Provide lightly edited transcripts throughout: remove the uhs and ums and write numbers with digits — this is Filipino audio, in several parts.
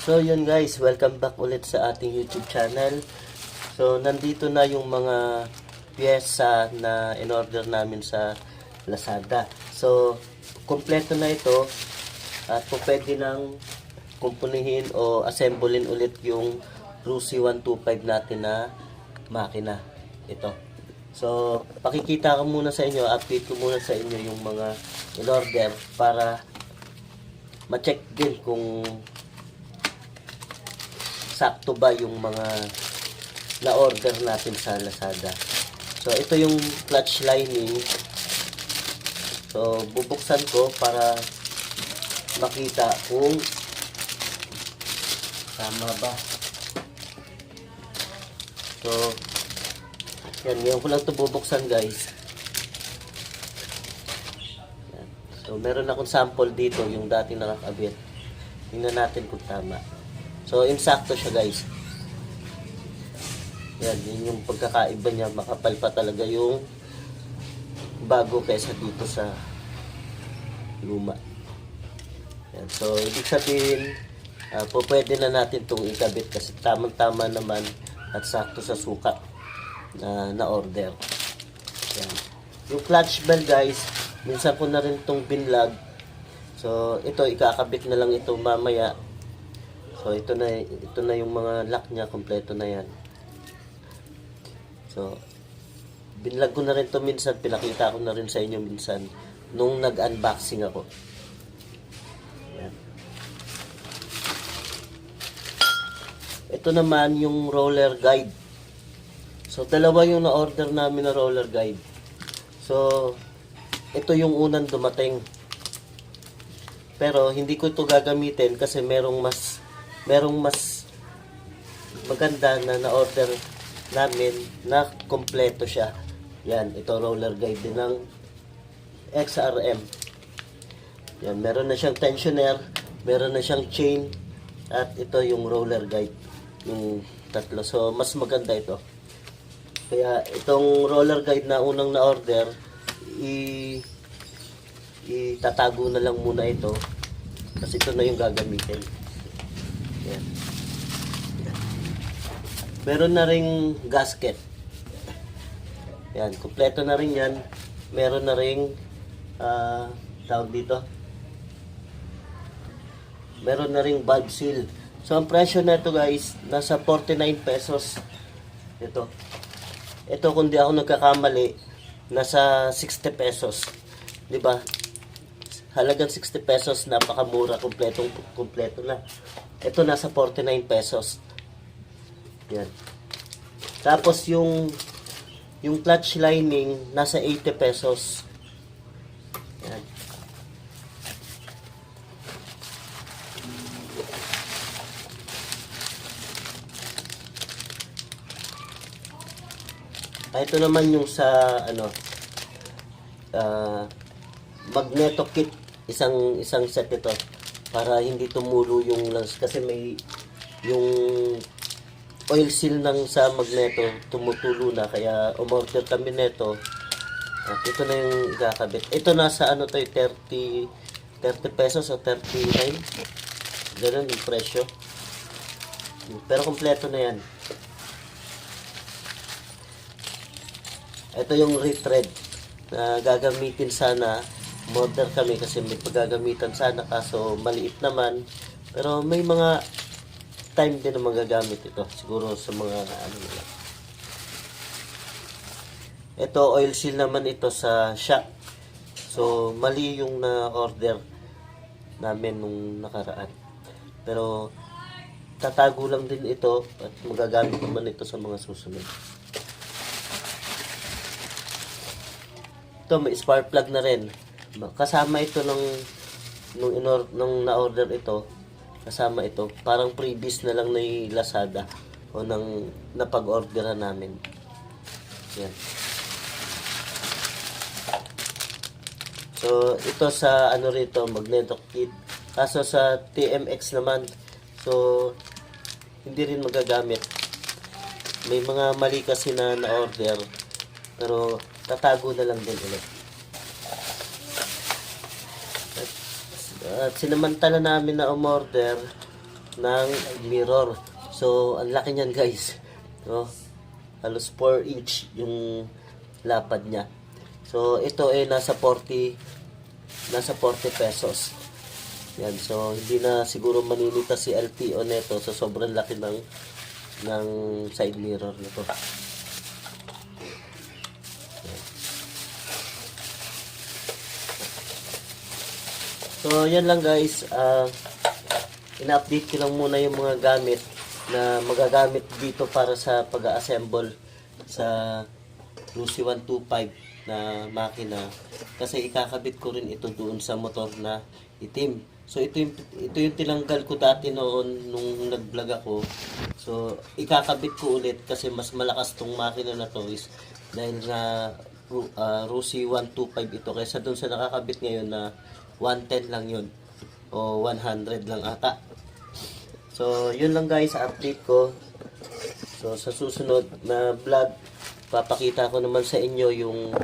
So yun guys, welcome back ulit sa ating YouTube channel. So nandito na yung mga pyesa na in-order namin sa Lazada. So kompleto na ito at po pwede nang kumpunihin o assemblein ulit yung Rusi 125 natin na makina. Ito. So pakikita ko muna sa inyo, update ko muna sa inyo yung mga in-order para ma-check din kung sakto ba yung mga na-order natin sa Lazada. So, ito yung clutch lining. So, bubuksan ko para makita kung tama ba. So, yan. Ngayon ko lang ito bubuksan, guys. Yan. So, meron akong sample dito, yung dating nakakabit. Tingnan natin kung tama. So, insakto siya guys. Yan, yun yung pagkakaiba niya. Makapal pa talaga yung bago kaysa dito sa luma. Yan, so, ibig sabihin, pwede na natin itong ikabit kasi tamang-tama naman at sakto sa sukat na order. Yan. Yung clutch bell guys, minsan ko na rin itong binlog. So, ito, ikakabit na lang ito mamaya. So, ito na yung mga lock niya, kompleto na yan. So, binlog ko na rin to minsan, pinakita ko na rin sa inyo minsan, nung nag-unboxing ako. Yan. Ito naman yung roller guide. So, dalawa yung na-order namin na roller guide. So, ito yung unang dumating. Pero, hindi ko ito gagamitin kasi merong mas maganda na na-order namin na kompleto siya. Yan, ito roller guide din ng XRM. Yan, meron na siyang tensioner, meron na siyang chain, at ito yung roller guide. Yung tatlo. So, mas maganda ito. Kaya, itong roller guide na unang na-order, itatago na lang muna ito. Kasi ito na yung gagamitin. Yan. Meron na ring gasket. Yan, kompleto na rin yan. Meron na ring tawag dito. Meron na ring valve seal. So, ang presyo na ito guys, nasa 49 pesos. Ito kung di ako nagkakamali, nasa 60 pesos. 'Di ba? Halagang 60 pesos, napakamura, kompleto na. Ito nasa 49 pesos. Yan. Tapos yung clutch lining nasa 80 pesos. Yan. Ito naman yung sa magneto kit, isang set ito para hindi tumulo yung lens kasi may yung oil seal ng sa magneto tumutulo na, kaya umorder kami nito at ito na yung ikakabit. Ito nasa 30 pesos o 39, ganun yung presyo, pero kompleto na yan. Ito yung retread na gagamitin sana. Modder kami kasi may paggagamitan sana kaso maliit naman. Pero may mga time din na magagamit ito. Siguro sa mga nila. Ito oil seal naman ito sa shock. So mali yung na-order namin nung nakaraan. Pero tatago lang din ito at magagamit naman ito sa mga susunod. Ito may spark plug na rin. Kasama ito nung na-order ito, kasama ito. Parang previous na lang na Lazada o nang napag-orderan namin. Yan. So, ito sa rito, magneto kit. Kaso sa TMX naman, so, hindi rin magagamit. May mga mali kasi na na-order, pero tatago na lang din ulit. At sinamantala namin na umorder ng mirror. So, ang laki niyan guys. No? Halos 4 inch yung lapad niya. So, ito ay nasa 40 pesos. Yan. So, hindi na siguro maninita si LTO neto sa sobrang laki ng side mirror nito. So, yan lang guys. Ina-update ko lang muna yung mga gamit na magagamit dito para sa pag-assemble sa Lucy 125 na makina. Kasi ikakabit ko rin ito doon sa motor na itim. So, ito yung tinanggal ko dati noon nung nag-vlog ako. So, ikakabit ko ulit kasi mas malakas tong makina na to is dahil nga Lucy 125 ito. Kaysa doon sa nakakabit ngayon na 110 lang yun o 100 lang ata. So yun lang guys, update ko. So sa susunod na vlog papakita ko naman sa inyo yung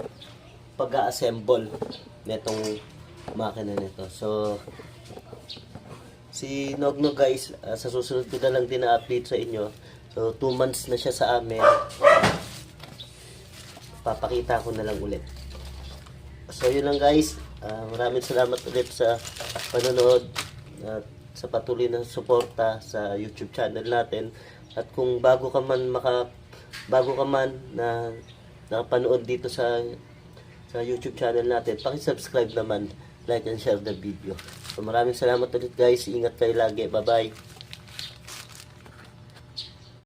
pag-assemble netong makina nito. So si Nognog guys, sa susunod ko na lang din na-update sa inyo. So 2 months na siya sa amin, papakita ko na lang ulit. So yun lang guys. Maraming salamat ulit sa panonood at sa patuloy na suporta sa YouTube channel natin. At kung bago ka man na nakapanood dito sa YouTube channel natin, paki-subscribe naman, like and share the video. So maraming salamat ulit guys. Ingat kayo lagi. Bye-bye.